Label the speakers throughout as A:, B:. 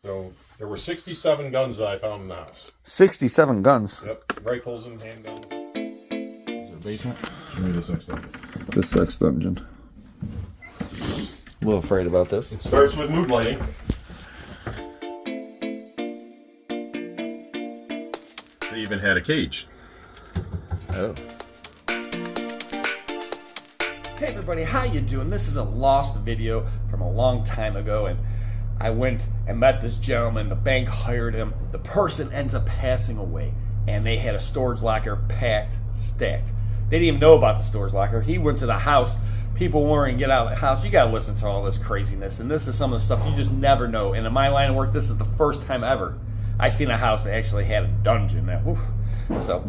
A: So there were 67 guns that I found in the house.
B: 67 guns.
A: Yep, rifles and handguns. Is there a basement? Show me the sex dungeon.
B: The sex dungeon. A little afraid about this.
A: It starts with mood lighting. They even had a cage.
B: Oh.
C: Hey everybody, how you doing? This is a lost video from a long time ago, and I went and met this gentleman. The bank hired him. The person ends up passing away, and they had a storage locker packed, stacked. They didn't even know about the storage locker. He went to the house. People weren't get out of the house. You gotta listen to all this craziness, and this is some of the stuff you just never know. And in my line of work, this is the first time ever I seen a house that actually had a dungeon. Now, whew. So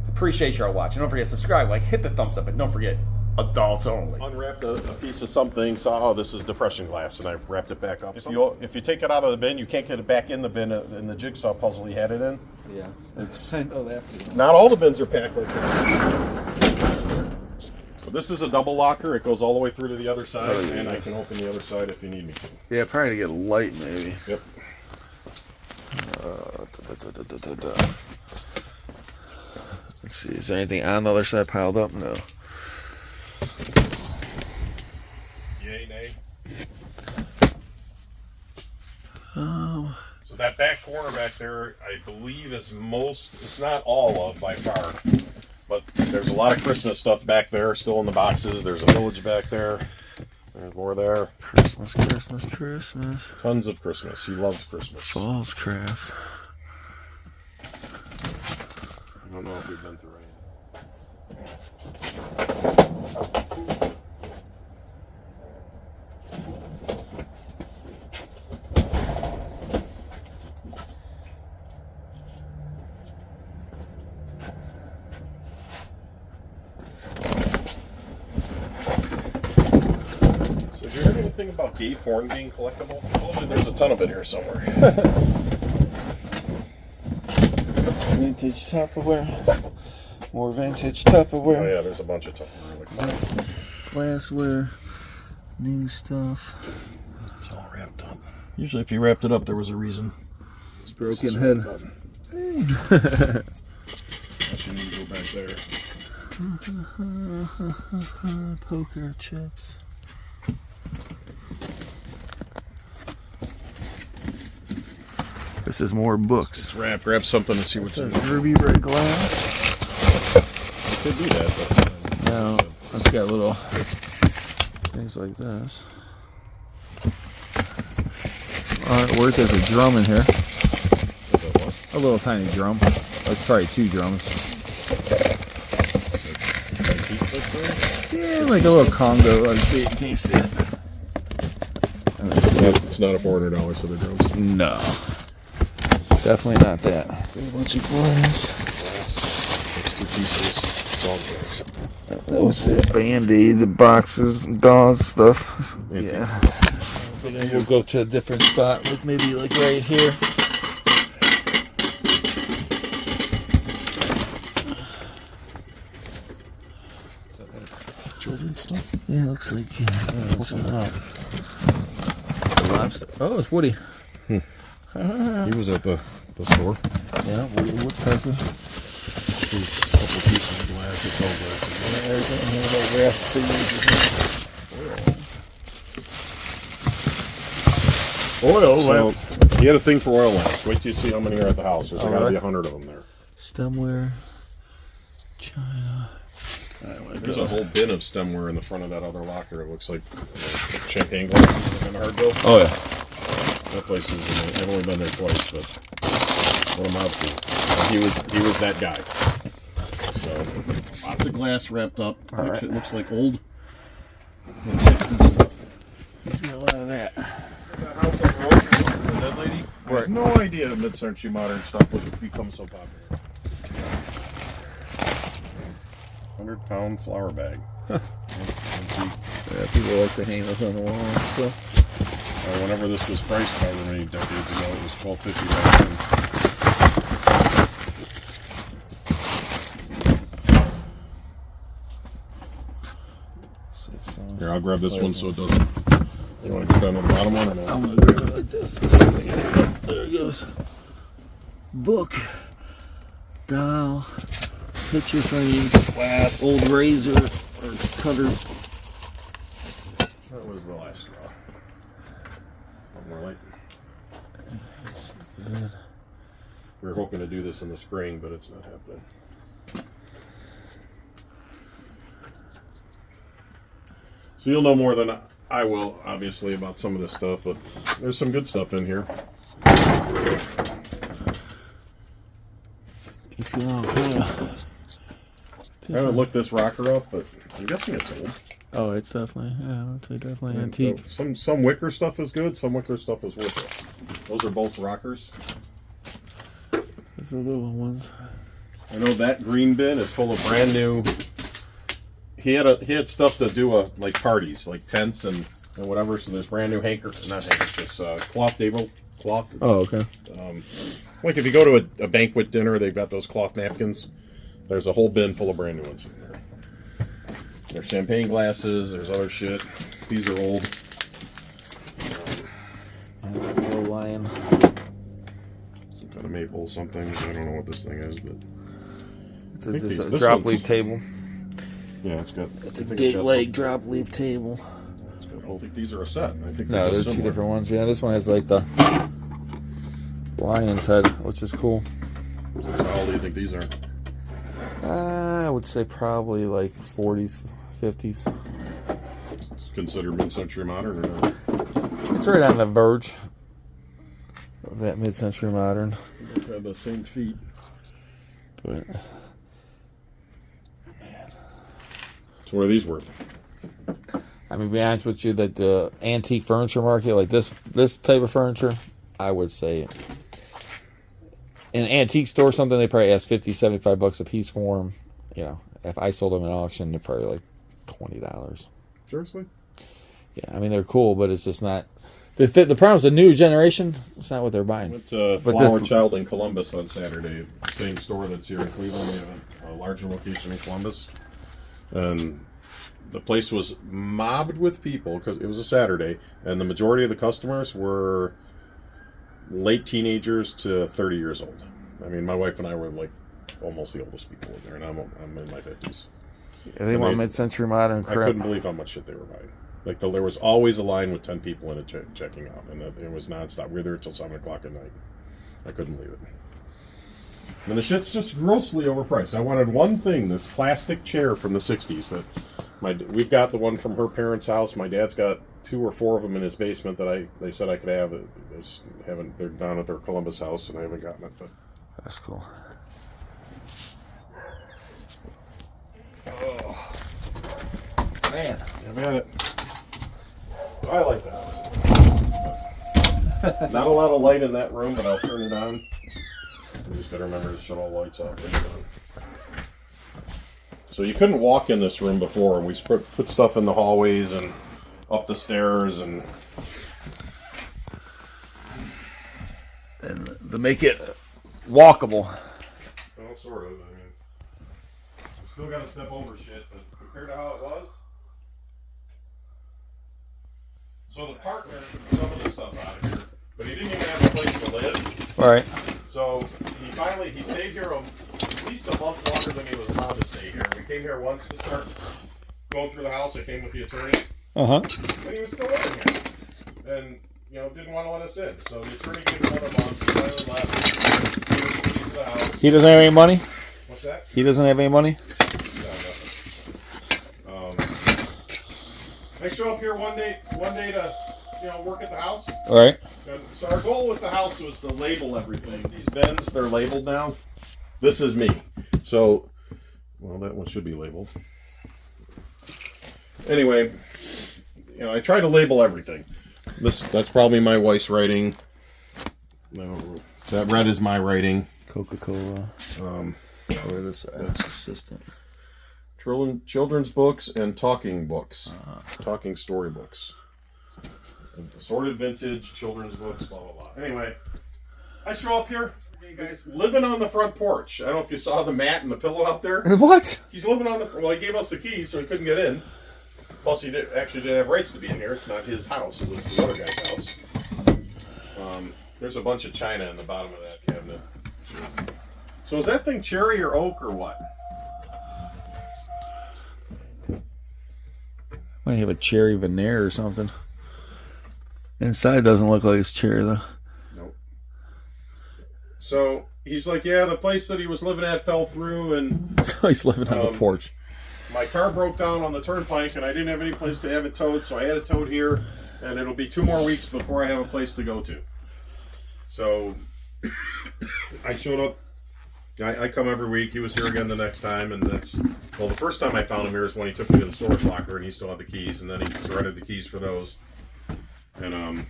C: appreciate y'all watching. Don't forget to subscribe, like, hit the thumbs up, and don't forget, adults only.
A: Unwrapped a piece of something, saw, oh, this is depression glass, and I wrapped it back up. If you take it out of the bin, you can't get it back in the bin in the jigsaw puzzle he had it in.
C: Yeah,
A: I know that. Not all the bins are packed like that. So this is a double locker. It goes all the way through to the other side, and I can open the other side if you need me to.
B: Yeah, probably to get light maybe.
A: Yep.
B: Let's see, is there anything on the other side piled up? No.
A: Yay, nay. So that back corner back there, I believe is it's not all of by far, but there's a lot of Christmas stuff back there still in the boxes. There's a village back there. There's more there.
B: Christmas, Christmas, Christmas.
A: Tons of Christmas. He loves Christmas.
B: Falls craft.
A: I don't know if we've been through any. So did you hear anything about Dave Horn being collectible? Supposedly there's a ton of it here somewhere.
B: Vintage Tupperware. More vintage Tupperware.
A: Oh yeah, there's a bunch of Tupperware.
B: Glassware. New stuff.
A: It's all wrapped up. Usually if you wrapped it up, there was a reason.
B: It's broken head.
A: Actually need to go back there.
B: Poker chips. This is more books.
A: Let's grab something and see what's in there.
B: Ruby red glass.
A: It could be that, but
B: No, it's got little things like this. Artwork, there's a drum in here. A little tiny drum. That's probably 2 drums. Yeah, like a little Congo. Let's see, can you see it?
A: it's not a $400 set of drums.
B: No. Definitely not that. A bunch of glass.
A: It's 2 pieces. It's all glass.
B: That was it. Band-Aid, boxes, gauze stuff. Yeah. We'll go to a different spot, like maybe like right here.
A: Children's stuff?
B: Yeah, it looks like it's a lobster. Oh, it's Woody.
A: He was at the store.
B: Yeah, woodpecker.
A: There's a couple pieces of glass. It's all glass. Oil lamp. He had a thing for oil lamps. Wait till you see how many are at the house. There's got to be 100 of them there.
B: Stemware. China.
A: There's a whole bin of stemware in the front of that other locker. It looks like champagne glasses in a hard bill.
B: Oh yeah.
A: That place is. I've only been there twice, but what I'm out to. He was that guy. So lots of glass wrapped up. Right. It looks like old.
B: He's got a lot of that.
A: That house up the road, the dead lady. I had no idea mid-century modern stuff would become so popular. 100-pound flour bag.
B: Yeah, people like to hang those on the wall and stuff.
A: Whenever this was priced, however many decades ago, it was $12.50 back then. Here, I'll grab this one so it doesn't. You want to get down to the bottom one or no?
B: I'm gonna grab it like this. it goes. Book, dial, picture frames, glass, old razor or cutters.
A: That was the last straw. One more light.
B: Good.
A: We were hoping to do this in the spring, but it's not happening. So you'll know more than I will, obviously, about some of this stuff, but there's some good stuff in here.
B: It's got all kind of.
A: I haven't looked this rocker up, but I'm guessing it's old.
B: Oh, it's definitely, yeah, I'd say definitely antique.
A: Some wicker stuff is good, some wicker stuff is worth it. Those are both rockers.
B: Those are little ones.
A: I know that green bin is full of brand new. He had stuff to do like parties, like tents and whatever. So there's brand new cloth table cloth.
B: Oh, okay.
A: Like if you go to a banquet dinner, they've got those cloth napkins. There's a whole bin full of brand new ones in there. There's champagne glasses. There's other shit. These are old.
B: That's a little lion.
A: Some kind of maple something. I don't know what this thing is, but
B: It's just a drop leaf table.
A: Yeah, it's got.
B: It's a gate leg drop leaf table.
A: It's got, I don't think these are a set. I think
B: No, there's two different ones. Yeah, this one has like the lion's head, which is cool.
A: So how old do you think these are?
B: I would say probably like 40s, 50s.
A: It's considered mid-century modern or not?
B: It's right on the verge of that mid-century modern.
A: They have the same feet.
B: But
A: So what are these worth?
B: I mean, to be honest with you, that the antique furniture market, like this type of furniture, I would say in an antique store, something they probably ask $50, $75 a piece for them. You know, if I sold them at auction, they're probably like $20.
A: Seriously?
B: Yeah, I mean they're cool, but it's just not. The problem is the new generation. It's not what they're
A: I
B: buying.
A: went to Flower Child in Columbus on Saturday. Same store that's here in Cleveland. They have a larger location in Columbus. And the place was mobbed with people because it was a Saturday, and the majority of the customers were late teenagers to 30 years old. I mean, my wife and I were like almost the oldest people in there, and I'm in my 50s.
B: Yeah, they want mid-century modern crap.
A: I couldn't believe how much shit they were buying. Like there was always a line with 10 people in it checking out, and it was nonstop. We were there until 7 o'clock at night. I couldn't believe it. And the shit's just grossly overpriced. I wanted one thing, this plastic chair from the 60s that we've got the one from her parents' house. My dad's got 2 or 4 of them in his basement that they said I could have. They're down at their Columbus house, and I haven't gotten it. But
B: that's cool.
A: oh
B: Man,
A: I've had it. I like that. Not a lot of light in that room, but I'll turn it on. You just gotta remember to shut all lights off. So you couldn't walk in this room before, and we put stuff in the hallways and up the stairs and
B: to make it walkable.
A: well, sort of. I mean, we still gotta step over shit, but compared to how it was. So the partner took some of the stuff out of here, but he didn't even have a place to live.
B: All right.
A: So he stayed here at least a month longer than he was allowed to stay here. We came here once to start going through the house. I came with the attorney. And he was still living here. And, didn't want to let us in. So the attorney gave him 1 month. He finally left. Gave us the keys to the house.
B: He doesn't have any money?
A: What's that?
B: He doesn't have any money?
A: No, nothing. I show up here one day to, work at the house.
B: All right.
A: So our goal with the house was to label everything. These bins, they're labeled now. This is me. So, well, that one should be labeled. Anyway, I try to label everything. That's probably my wife's writing. That red is my writing.
B: Coca-Cola. Or this assistant.
A: Children's books and talking books. Talking story books. Assorted vintage, children's books, blah, blah, blah. Anyway, I show up here, hey guys, living on the front porch. I don't know if you saw the mat and the pillow out there.
B: What?
A: He's living on the well, he gave us the keys, so he couldn't get in. Plus, he actually didn't have rights to be in here. It's not his house. It was the other guy's house. There's a bunch of china in the bottom of that cabinet. So is that thing cherry or oak or what?
B: Might have a cherry veneer or something. Inside doesn't look like it's cherry though.
A: Nope. So he's like, yeah, the place that he was living at fell through, and
B: So he's living on the porch.
A: my car broke down on the turnpike, and I didn't have any place to have it towed, so I had it towed here, and it'll be 2 more weeks before I have a place to go to. So I showed up. I come every week. He was here again the next time, and that's, well, the first time I found him here is when he took me to the storage locker, and he still had the keys, and then he surrendered the keys for those. And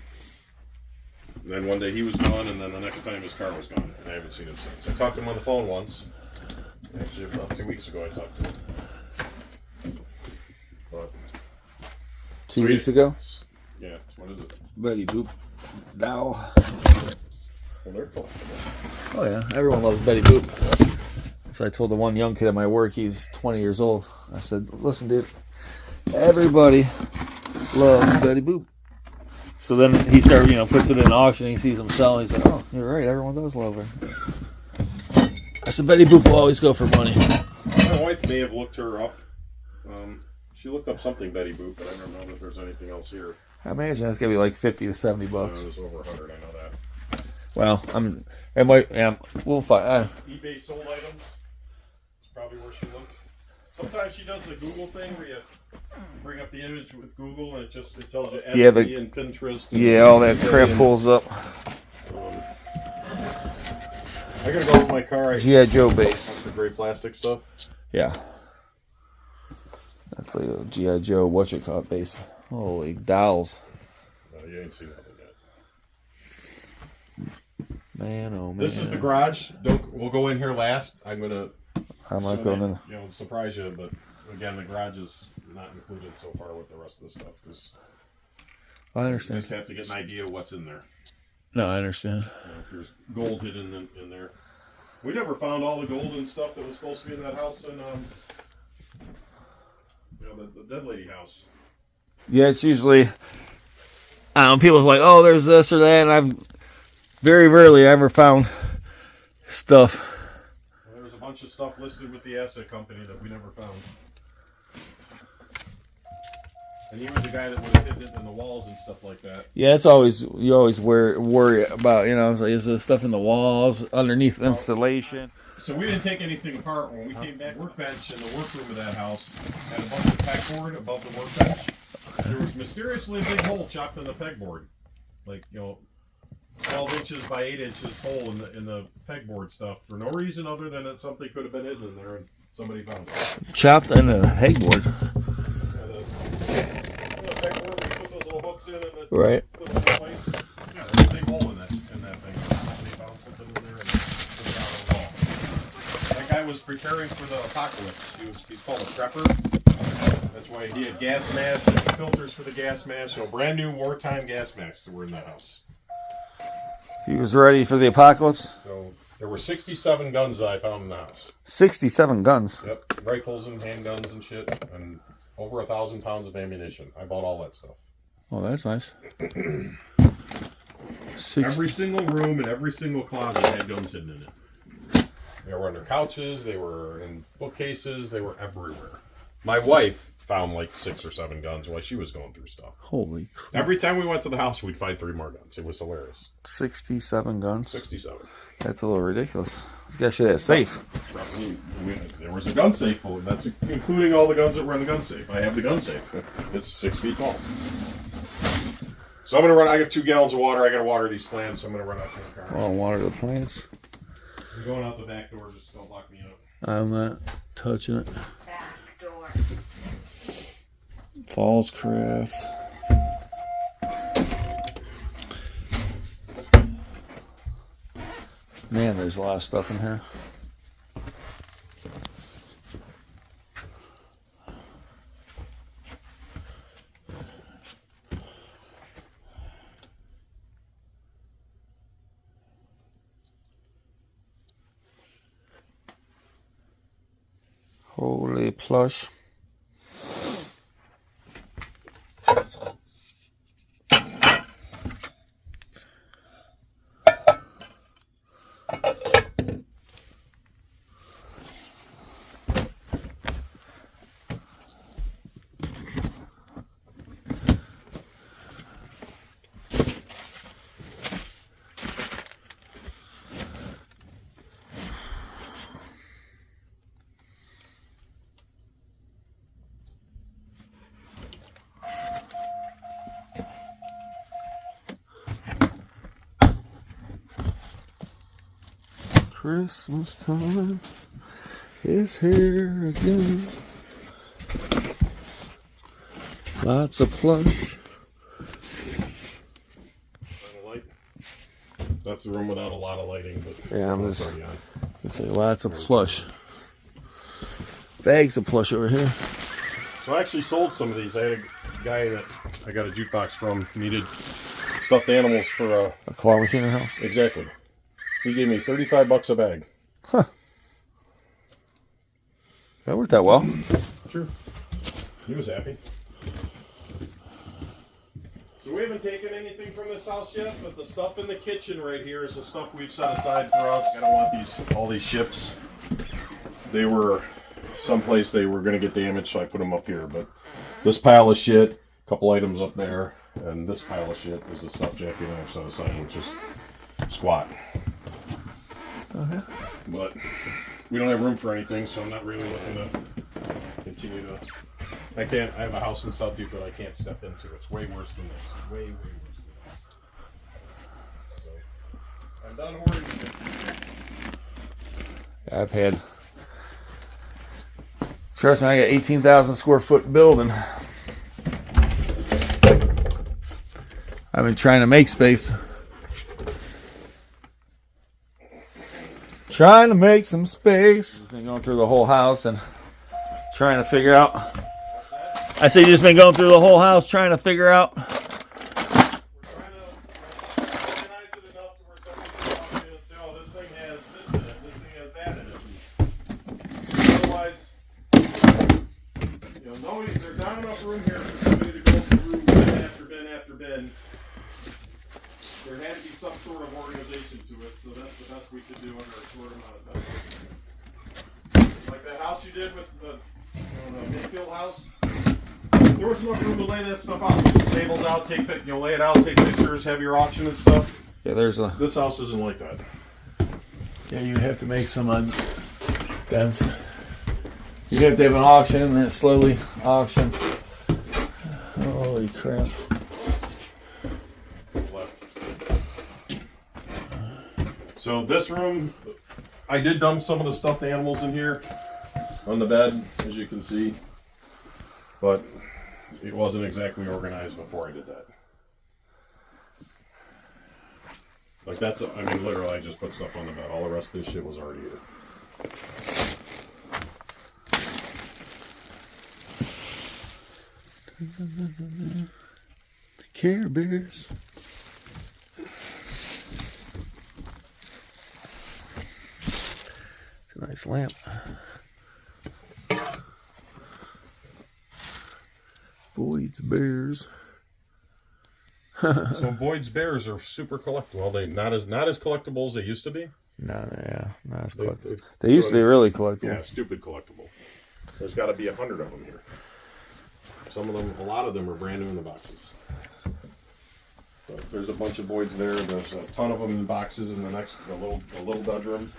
A: then one day he was gone, and then the next time his car was gone, and I haven't seen him since. I talked to him on the phone once. Actually, about 2 weeks ago I talked to him. But,
B: 2 weeks ago?
A: yeah, what is it?
B: Betty Boop. Now.
A: Well, they're collectible.
B: Oh yeah, everyone loves Betty Boop. So I told the one young kid at my work, he's 20 years old. I said, listen, dude, everybody loves Betty Boop. So then he started, puts it in an auction, and he sees them sell. He's like, oh, you're right, everyone does love her. I said, Betty Boop will always go for money.
A: My wife may have looked her up. She looked up something Betty Boop, but I don't know if there's anything else here.
B: I imagine that's gonna be like $50 to $70.
A: It was over 100, I know that.
B: Well, we'll find.
A: eBay sold items. It's probably where she looked. Sometimes she does the Google thing where you bring up the image with Google and it tells you Etsy and Pinterest. And
B: all that crap pulls up.
A: I gotta go with my car.
B: G.I. Joe base.
A: The gray plastic stuff.
B: Yeah. That's like a G.I. Joe base. Holy dolls.
A: No, you ain't seen nothing yet.
B: Man, oh man.
A: This is the garage. We'll go in here last. I'm not
B: going in.
A: Surprise you, but again, the garage is not included so far with the rest of the stuff.
B: I
A: You
B: understand.
A: just have to get an idea of what's in there.
B: No, I understand.
A: If there's gold hidden in there. We never found all the gold and stuff that was supposed to be in that house in the dead lady house.
B: Yeah, it's usually, people are like, oh, there's this or that, and I've very rarely ever found stuff.
A: There was a bunch of stuff listed with the asset company that we never found. And he was the guy that would have hidden it in the walls and stuff like that.
B: Yeah, you always worry about, it's like, is there stuff in the walls, underneath the installation?
A: So we didn't take anything apart when we came back. Workbench in the workroom of that house had a bunch of pegboard above the workbench. There was mysteriously a big hole chopped in the pegboard, like 12 inches by 8 inches hole in the pegboard stuff for no reason other than that something could have been hidden in there and somebody found it.
B: Chopped in the pegboard.
A: The pegboard, we put those little hooks in and
B: Right.
A: put them in place. Yeah, there's a big hole in that thing. Somebody found something in there and put it out on the wall. That guy was preparing for the apocalypse. He's called a prepper. That's why he had gas masks and filters for the gas masks. Brand new wartime gas masks that were in that house.
B: He was ready for the apocalypse?
A: So there were 67 guns that I found in the house.
B: 67 guns.
A: Yep, rifles and handguns and shit, and over 1,000 pounds of ammunition. I bought all that stuff.
B: Oh, that's nice.
A: Every single room and every single closet had guns hidden in it. They were under couches, they were in bookcases, they were everywhere. My wife found like 6 or 7 guns while she was going through stuff.
B: Holy crap.
A: Every time we went to the house, we'd find 3 more guns. It was hilarious.
B: 67 guns?
A: 67.
B: That's a little ridiculous. You guys should have a safe.
A: There was a gun safe full. That's including all the guns that were in the gun safe. I have the gun safe. It's 6 feet tall. So I'm going to run. I have 2 gallons of water. I got to water these plants. So I'm going to run out to the car.
B: Oh, water the plants.
A: I'm going out the back door. Just don't lock me up.
B: I'm not touching it.
D: Back door.
B: Falls Craft. Man, there's a lot of stuff in here. Holy plush. Christmas time is here again. Lots of plush.
A: That's the room without a lot of lighting, but
B: Yeah, I'm just gonna say lots of plush. Bags of plush over here.
A: So I actually sold some of these. I had a guy that I got a jukebox from needed stuffed animals for
B: A claw machine in the house.
A: exactly. He gave me $35 a bag.
B: Huh. That worked out well.
A: Sure. He was happy. So we haven't taken anything from this house yet, but the stuff in the kitchen right here is the stuff we've set aside for us. I don't want all these ships. They were someplace they were going to get damaged, so I put them up here. But this pile of shit, a couple items up there, and this pile of shit is the stuff Jackie and I have set aside, which is squat.
B: Okay.
A: But we don't have room for anything, so I'm not really looking to continue to. I have a house in South Depot I can't step into. It's way worse than this. Way worse than this. So I'm done hoarding.
B: I've had. Trust me, I got 18,000 square foot building. I've been trying to make space. Trying to make some space. Been going through the whole house and trying to figure out. I say you just been going through the whole house trying to figure out.
A: We're trying to organize it enough to where somebody can walk in and say, oh, this thing has this in it, this thing has that in it. Otherwise, there's not enough room here for somebody to go through bin after bin after bin. There had to be some sort of organization to it, so that's the best we could do under a short amount of time. Like that house you did with the Mayfield house. There was enough room to lay that stuff out. Put some tables out, lay it out, take pictures, have your auction and stuff.
B: Yeah, there's a.
A: This house isn't like that.
B: Yeah, you'd have to make some dents. You'd have to have an auction and then slowly auction. Holy crap.
A: Left. So this room, I did dump some of the stuffed animals in here on the bed, as you can see. But it wasn't exactly organized before I did that. Like literally I just put stuff on the bed. All the rest of this shit was already here.
B: Care Bears. It's a nice lamp. Boyd's Bears.
A: So Boyd's Bears are super collectible. Well, they not as collectible as they used to be.
B: Not as collectible. They used to be really collectible.
A: Yeah, stupid collectible. There's got to be 100 of them here. Some of them, a lot of them are brand new in the boxes. But there's a bunch of Boyds there. There's a ton of them in boxes in the a little bedroom.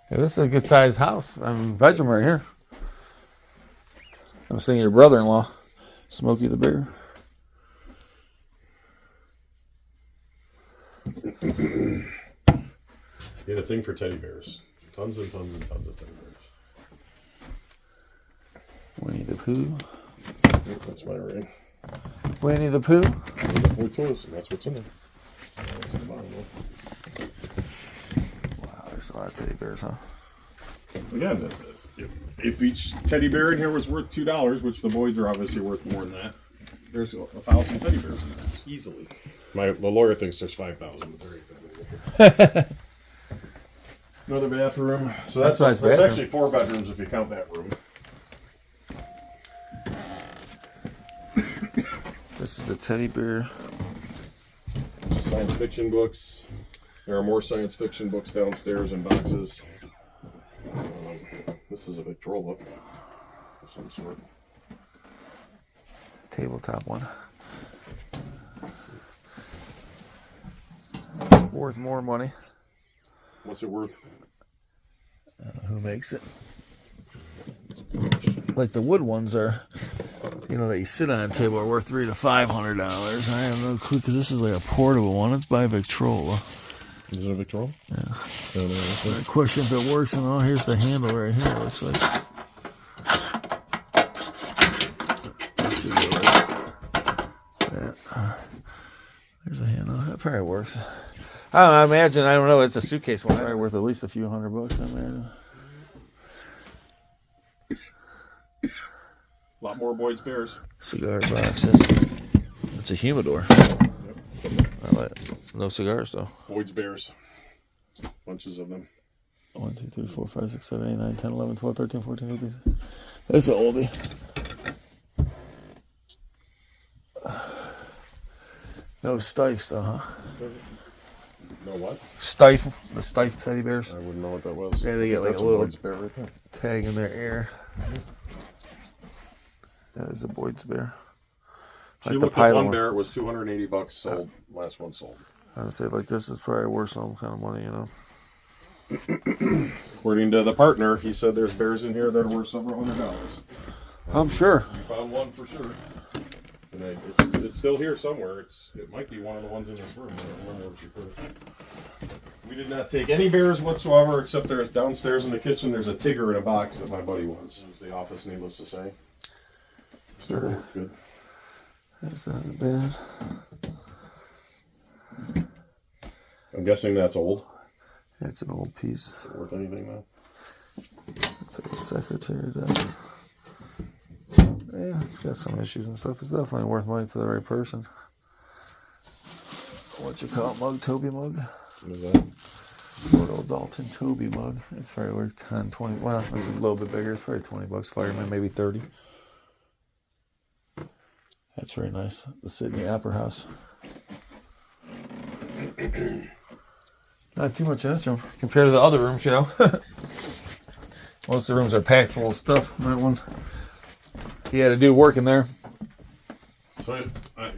B: Yeah, this is a good sized house. Bedroom right here. I was thinking your brother-in-law, Smokey the Bear.
A: He had a thing for teddy bears. Tons and tons and tons of teddy bears.
B: Winnie the Pooh.
A: That's my ring.
B: Winnie the Pooh.
A: Winnie toys, and that's what's in there.
B: Wow, there's a lot of teddy bears, huh?
A: Again, if each teddy bear in here was worth $2, which the Boyds are obviously worth more than that, there's 1,000 teddy bears in there easily. The lawyer thinks there's 5,000, but there ain't. Another bathroom. So that's
B: nice
A: there's
B: bathroom.
A: actually 4 bedrooms if you count that room.
B: This is the teddy bear.
A: Science fiction books. There are more science fiction books downstairs in boxes. This is a Victrola of some sort.
B: Tabletop one. Worth more money.
A: What's it worth?
B: Who makes it? Like the wood ones are, that you sit on a table are worth $300 to $500. I have no clue because this is like a portable one. It's by Victrola.
A: Is it a Victrola?
B: Yeah. Question if it works. And oh, here's the handle right here. It looks like. Let's see what it works. There's a handle. That probably works. I don't know. I imagine. I don't know. It's a suitcase one. Probably worth at least a few $100. I imagine.
A: A lot more Boyd's Bears.
B: Cigar boxes. It's a humidor.
A: Yep.
B: I like it. No cigars though.
A: Boyd's Bears. Bunches of them.
B: 1, 2, 3, 4, 5, 6, 7, 8, 9, 10, 11, 12, 13, 14, 15. That's an oldie. No Stife though, huh?
A: No what?
B: Stife. The Stife teddy bears.
A: I wouldn't know what that was.
B: Yeah, they get like
A: That's
B: a little
A: Boyd's Bear right there.
B: tag in their ear. That is a Boyd's bear.
A: She looked at one bear. It was $280 sold. Last one sold.
B: I would say like this is probably worth some kind of money, you know.
A: According to the partner, he said there's bears in here that are worth several $100s.
B: I'm sure.
A: We found one for sure. And it's still here somewhere. It might be one of the ones in this room. I don't remember what you put it. We did not take any bears whatsoever, except there's downstairs in the kitchen. There's a Tigger in a box that my buddy wants. It was the office, needless to say. Still good.
B: That's not bad.
A: I'm guessing that's old.
B: That's an old piece.
A: Is it worth anything now?
B: It's like a secretary desk. Yeah, it's got some issues and stuff. It's definitely worth money to the right person. What you call it, mug? Toby mug?
A: What is that?
B: Good old Dalton Toby mug. It's probably worth 10, 20. Well, it's a little bit bigger. It's probably $20. Fireman, maybe 30. That's very nice. The Sydney Opera House. Not too much in this room compared to the other rooms, you know. Most of the rooms are packed full of stuff. That one, he had to do work in there.
A: So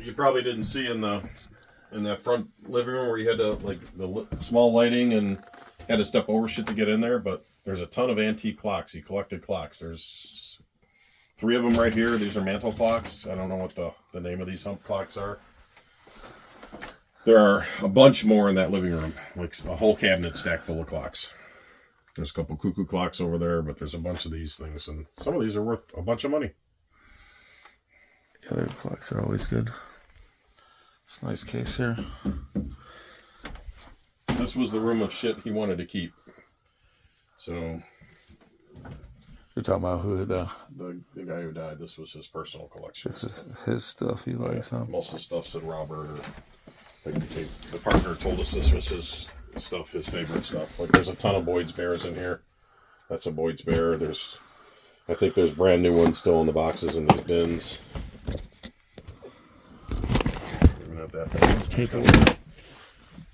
A: you probably didn't see in that front living room where you had to like the small lighting and had to step over shit to get in there. But there's a ton of antique clocks. He collected clocks. There's 3 of them right here. These are mantle clocks. I don't know what the name of these hump clocks are. There are a bunch more in that living room, like a whole cabinet stacked full of clocks. There's a couple cuckoo clocks over there, but there's a bunch of these things, and some of these are worth a bunch of money.
B: Yeah, their clocks are always good. It's a nice case here.
A: This was the room of shit he wanted to keep. So
B: you're talking about who
A: the guy who died. This was his personal collection.
B: This is his stuff he likes, huh?
A: Most of the stuff said Robert, or like the partner told us this was his stuff, his favorite stuff. Like there's a ton of Boyd's Bears in here. That's a Boyd's Bear. I think there's brand new ones still in the boxes in these bins. Maybe not that bad.
B: It's paper.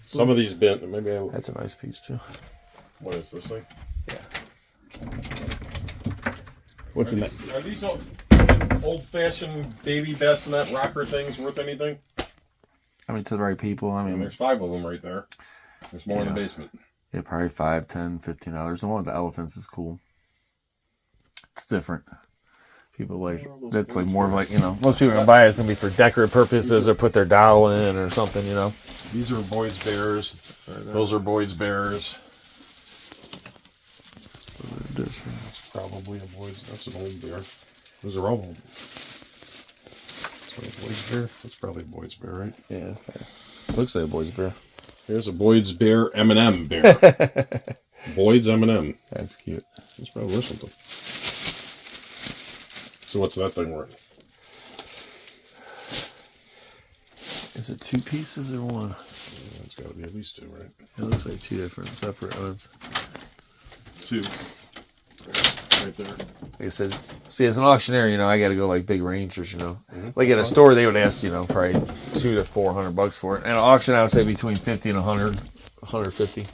A: Some of these bins,
B: That's a nice piece too.
A: What is this thing?
B: Yeah. What's in that?
A: Are these old-fashioned baby bassinet rocker things worth anything?
B: I mean, to the right people. I mean,
A: there's 5 of them right there. There's more in the basement.
B: Yeah, probably $5, $10, $15. The one with the elephants is cool. It's different. People like that's like more of like, you know, most people are gonna buy it. It's gonna be for decorative purposes or put their doll in or something, you know.
A: These are Boyd's Bears. Those are Boyd's Bears. That's probably a Boyd's. That's an old bear. Those are all old. So Boyd's Bear. That's probably a Boyd's Bear, right?
B: Yeah. Looks like a Boyd's Bear.
A: Here's a Boyd's Bear M&M bear. Boyd's M&M.
B: That's cute.
A: It's probably worth something. So what's that thing worth?
B: Is it 2 pieces or 1?
A: Yeah, it's got to be at least 2, right?
B: It looks like 2 different separate ones.
A: 2. Right there.
B: Like I said, see, as an auctioneer, you know, I got to go like big rangers, you know. Like at a store, they would ask, you know, probably $200 to $400 for it. And an auction, I would say between 50 and 100, 150.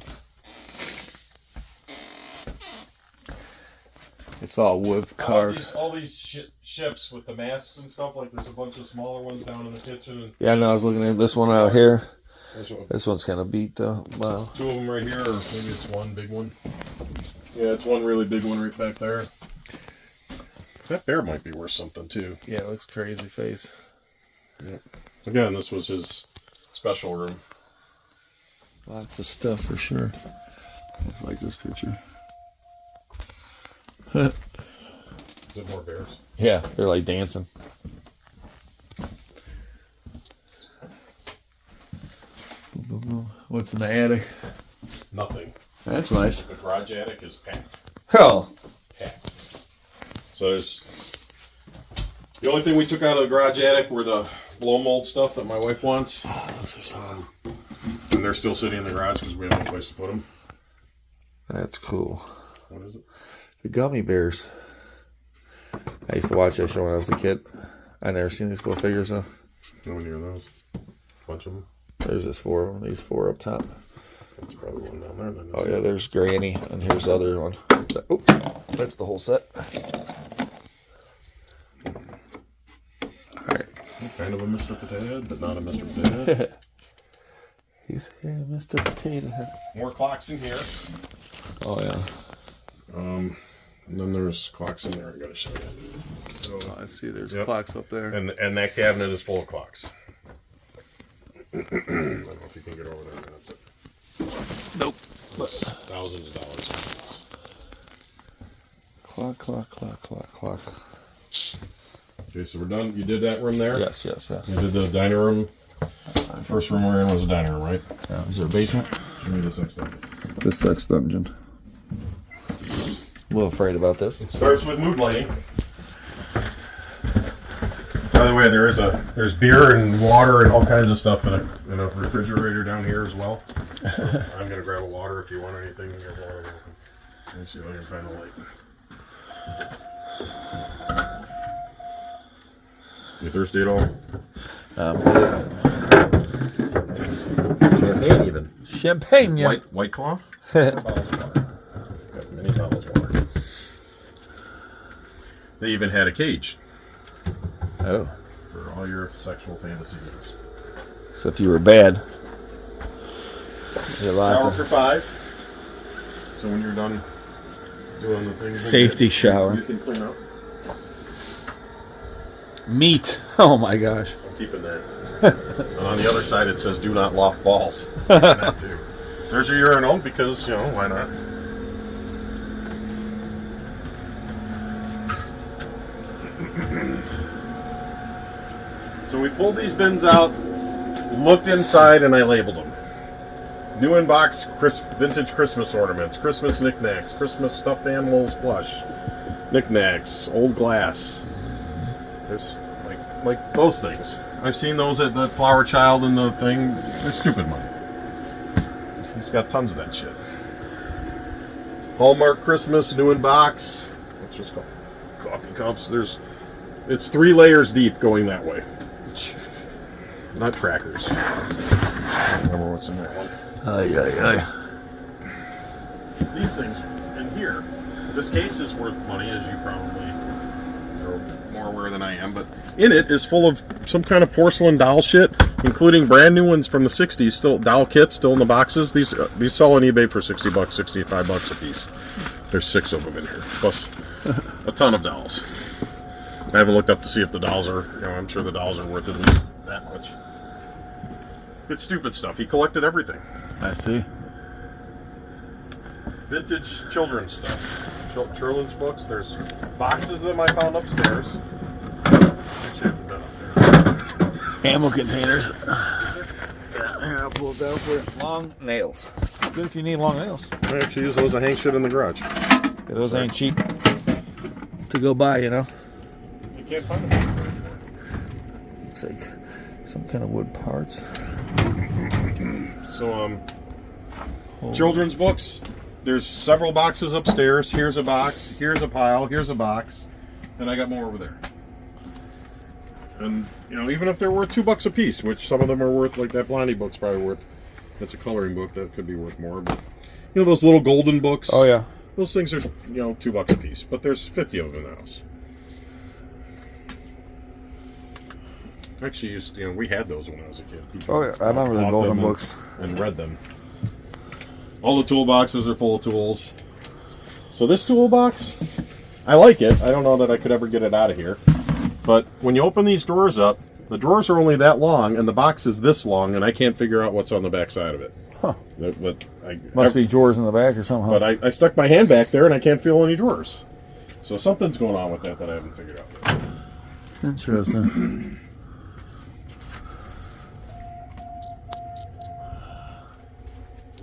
B: It's all wood carved.
A: All these ships with the masks and stuff, like there's a bunch of smaller ones down in the kitchen. And
B: yeah, I know. I was looking at this one out here.
A: one.
B: This one's kind of beat though. Wow. 2
A: of them right here, or maybe it's one big one. Yeah, it's one really big one right back there. That bear might be worth something too.
B: Yeah, it looks crazy face.
A: Yep. Again, this was his special room.
B: Lots of stuff for sure. I just like this picture.
A: Is it more bears?
B: Yeah, they're like dancing. What's in the attic?
A: Nothing.
B: That's nice.
A: The garage attic is packed.
B: Hell.
A: Packed. So there's the only thing we took out of the garage attic were the blow mold stuff that my wife wants.
B: Oh, those are so.
A: And they're still sitting in the garage because we have no place to put them.
B: That's cool.
A: What is it?
B: The gummy bears. I used to watch that show when I was a kid. I never seen these little figures though.
A: Nowhere near those. Bunch of them.
B: There's just 4 of them. These 4 up top.
A: That's probably one down there. Then,
B: Oh yeah, there's Granny, and here's the other one. Oh, that's the whole set. All right.
A: Kind of a Mr. Potato Head, but not a Mr. Potato Head.
B: He's here, Mr. Potato Head.
A: More clocks in here.
B: Oh yeah.
A: And then there's clocks in there I gotta show you. So,
B: Oh, I see. There's
A: Yep.
B: clocks up there.
A: and that cabinet is full of clocks. I don't know if you can get over there. That's it.
B: Nope.
A: Thousands of dollars.
B: Clock, clock, clock, clock, clock.
A: Okay, so we're done. You did that room there?
B: Yes, yes, yes.
A: You did the dining room. The first room we're in was the dining room, right?
B: Yeah, is there a basement?
A: Show me the sex dungeon.
B: The sex dungeon. A little afraid about this.
A: Starts with mood lighting. By the way, there's beer and water and all kinds of stuff in a refrigerator down here as well. So I'm gonna grab a water if you want anything. You have water. Let me see if I can find a light. You thirsty at all? Champagne even.
B: Champagne.
A: White Claw? Bottles of water. Got many bottles of water. They even had a cage
B: Oh.
A: for all your sexual fantasies.
B: So if you were bad, you're
A: Shower
B: allowed
A: for
B: to.
A: 5. So when you're done doing the things,
B: Safety shower.
A: you can clean up.
B: Meat. Oh my gosh.
A: I'm keeping that. And on the other side, it says "Do not loft balls." That too. There's your urinal because why not? So we pulled these bins out, looked inside, and I labeled them. New in box vintage Christmas ornaments, Christmas knickknacks, Christmas stuffed animals plush, knickknacks, old glass. There's like those things. I've seen those at the Flower Child and the thing. They're stupid money. He's got tons of that shit. Hallmark Christmas, new in box. Let's just go. Coffee cups. It's 3 layers deep going that way. Nutcrackers. I don't remember what's in that one. These things in here. This case is worth money, as you probably are more aware than I am. But in it is full of some kind of porcelain doll shit, including brand new ones from the '60s. Still doll kits, still in the boxes. These sell on eBay for $60, $65 a piece. There's 6 of them in here, plus a ton of dolls. I haven't looked up to see if the dolls are. I'm sure the dolls are worth at least that much. It's stupid stuff. He collected everything.
B: I see.
A: Vintage children's stuff. Children's books. There's boxes of them I found upstairs. Actually, haven't been up there.
B: Ammo containers. Yeah, here, I'll pull it down for you. Long nails. Good if you need long nails.
A: I actually use those to hang shit in the garage.
B: Yeah, those ain't cheap to go buy,
A: You can't find them anymore.
B: Looks like some kind of wood parts.
A: So, children's books. There's several boxes upstairs. Here's a box. Here's a pile. Here's a box. And I got more over there. And, even if they're worth $2 a piece, which some of them are worth, like that Blondie book's probably worth, that's a coloring book, that could be worth more. But, those little golden books.
B: Oh, yeah.
A: Those things are, $2 a piece. But there's 50 of them in the house. Actually, we had those when I was a kid.
B: Oh, yeah. I remember the
A: Bought
B: golden
A: them
B: books.
A: and read them. All the toolboxes are full of tools. So this toolbox, I like it. I don't know that I could ever get it out of here. But when you open these drawers up, The drawers are only that long, and the box is this long, and I can't figure out what's on the back side of it.
B: Huh.
A: But
B: Must be drawers in the back or something. Huh?
A: But I stuck my hand back there, and I can't feel any drawers. So something's going on with that I haven't figured out yet.
B: Interesting.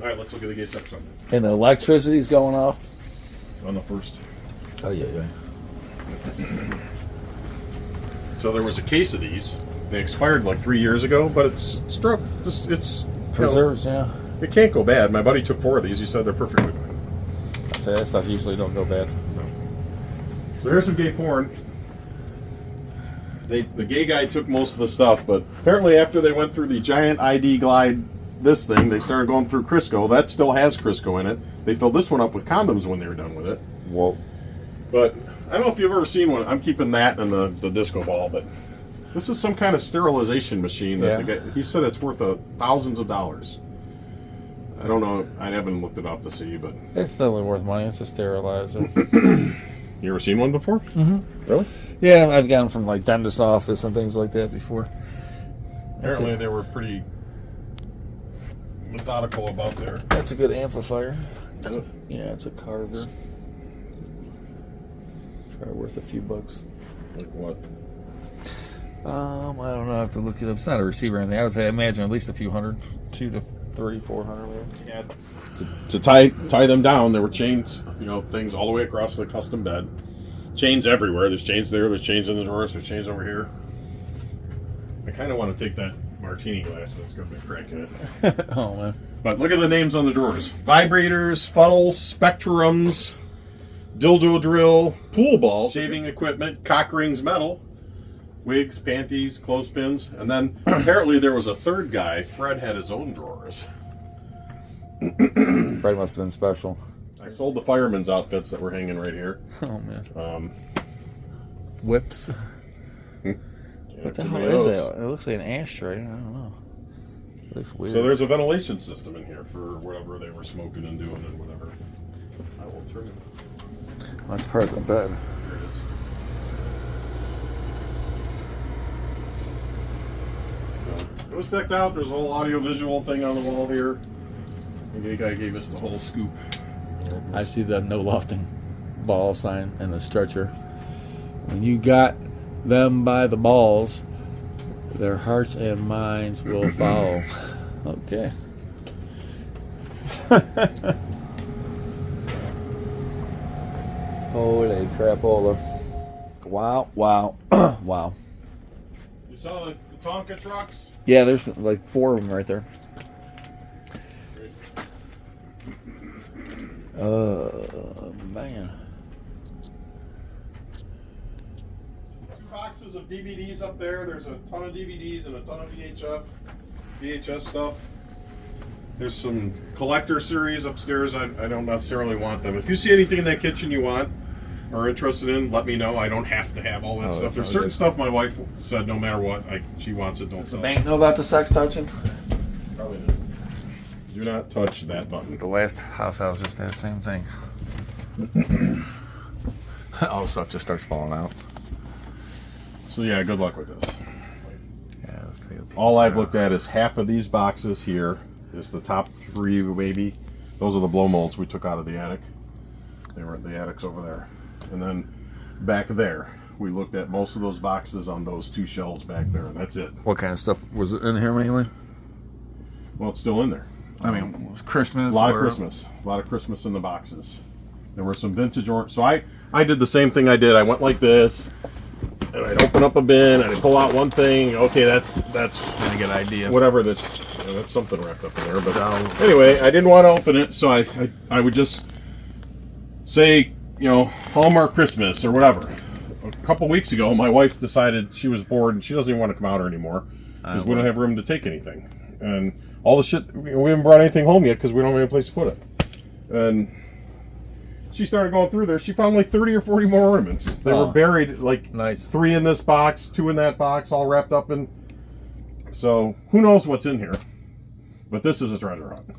A: All right, let's look at the gate up something
B: And the electricity's going off.
A: on the first.
B: Oh yeah.
A: So there was a case of these. They expired like 3 years ago, but it's struck. It's
B: Preserves, yeah.
A: It can't go bad. My buddy took 4 of these. He said they're perfectly fine.
B: I say that stuff usually don't go bad.
A: No. So here's some gay porn. The gay guy took most of the stuff, but apparently after they went through the giant ID Glide, this thing, they started going through Crisco. That still has Crisco in it. They filled this one up with condoms when they were done with it.
B: Whoa.
A: But I don't know if you've ever seen one. I'm keeping that and the disco ball, but this is some kind of sterilization machine that the guy, he said it's worth thousands of dollars. I don't know. I haven't looked it up to see, but
B: It's definitely worth money. It's a sterilizer.
A: you ever seen one before?
B: Mm-hmm.
A: Really?
B: Yeah, I've gotten from like dentist's office and things like that before.
A: Apparently they were pretty methodical about their.
B: That's a good amplifier.
A: Is it?
B: Yeah, it's a Carver. Probably worth a few bucks.
A: Like what?
B: I don't know. I have to look it up. It's not a receiver or anything. I would say, I imagine at least a few hundred, 200 to 300, 400 maybe.
A: Yeah. To tie them down, there were chains, things all the way across the custom bed. Chains everywhere. There's chains there. There's chains in the drawers. There's chains over here. I kind of want to take that martini glass, but it's got a big crack in it.
B: Oh man.
A: But look at the names on the drawers: vibrators, funnels, spectrums, dildo drill, pool ball, shaving equipment, cock rings, metal, wigs, panties, clothespins, and then apparently there was a third guy. Fred had his own drawers.
B: Fred must have been special.
A: I sold the firemen's outfits that were hanging right here.
B: Oh man. Whips.
A: Yeah,
B: What the
A: too
B: hell
A: many of
B: is
A: those.
B: that? It looks like an ashtray. I don't know. It looks weird.
A: So there's a ventilation system in here for whatever they were smoking and doing and whatever. I will turn it.
B: That's part of the bed.
A: There it is. So it was decked out. There's a whole audio-visual thing on the wall here. The gay guy gave us the whole scoop.
B: I see the no lofting ball sign and the stretcher. When you got them by the balls, their hearts and minds will follow. Okay. Holy crapola. Wow, wow, wow.
A: You saw the Tonka trucks?
B: Yeah, there's like 4 of them right there. Man.
A: 2 boxes of DVDs up there. There's a ton of DVDs and a ton of VHS stuff. There's some collector series upstairs. I don't necessarily want them. If you see anything in that kitchen you want or interested in, let me know. I don't have to have all that stuff. There's certain stuff my wife said no matter what, she wants it, don't
B: Does the
A: sell
B: bank
A: it.
B: know about the sex touching?
A: Probably not. Do not touch that button.
B: The last house I was just at, same thing. All the stuff just starts falling out.
A: So yeah, good luck with this.
B: Yeah, let's take it.
A: All I've looked at is half of these boxes here. Is the top 3 maybe. Those are the blow molds we took out of the attic. They were at the attics over there. And then back there, we looked at most of those boxes on those 2 shelves back there, and that's it.
B: What kind of stuff was in here mainly?
A: Well, it's still in there.
B: I mean, it was Christmas.
A: A lot of Christmas. A lot of Christmas in the boxes. There were some vintage orange. So I did the same thing I did. I went like this, and I'd open up a bin, and I'd pull out one thing. Okay, that's
B: Trying to get an idea.
A: whatever this. That's something wrapped up in there. But anyway, I didn't want to open it, so I would just say, Hallmark Christmas or whatever. A couple weeks ago, my wife decided she was bored and she doesn't even want to come out here anymore because we don't have room to take anything. And all the shit, we haven't brought anything home yet because we don't have any place to put it. And she started going through there. She found like 30 or 40 more ornaments. They were buried, like
B: Nice.
A: 3 in this box, 2 in that box, all wrapped up in. So who knows what's in here? But this is a treasure hunt.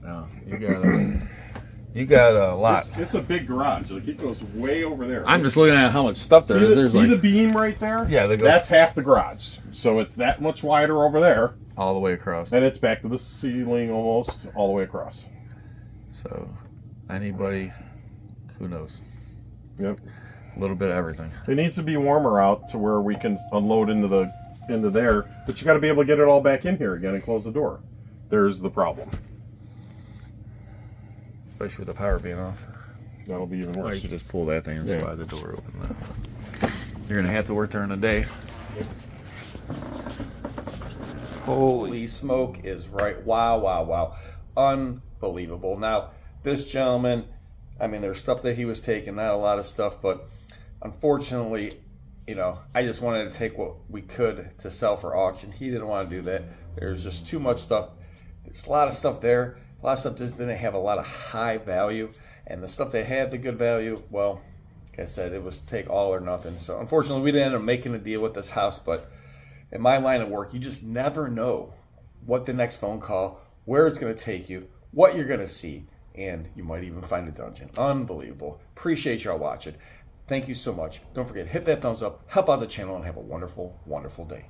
B: No, you You got a lot.
A: It's a big garage. Like it goes way over there.
B: I'm just looking at how much stuff there is. There's
A: See
B: like
A: the beam right there?
B: Yeah, that goes
A: that's half the garage. So it's that much wider over there,
B: all the way across.
A: and it's back to the ceiling almost all the way across.
B: So anybody, who knows?
A: Yep.
B: A little bit of everything.
A: It needs to be warmer out to where we can unload into there, but you got to be able to get it all back in here again and close the door. There's the problem.
B: Especially with the power being off.
A: That'll be even
B: Or you
A: worse.
B: could just pull that thing and
A: Yeah.
B: slide the door open. You're gonna have to work during the day.
C: Holy smoke is right. Wow, wow, wow. Unbelievable. Now, this gentleman, I mean, there's stuff that he was taking, not a lot of stuff, but unfortunately, you know, I just wanted to take what we could to sell for auction. He didn't want to do that. There's just too much stuff. There's a lot of stuff there. A lot of stuff just didn't have a lot of high value. And the stuff that had the good value, well, like I said, it was take all or nothing. So unfortunately, we didn't end up making a deal with this house. But in my line of work, you just never know what the next phone call, where it's going to take you, what you're going to see. And you might even find a dungeon. Unbelievable. Appreciate y'all watching. Thank you so much. Don't forget, hit that thumbs up, help out the channel, and have a wonderful, wonderful day.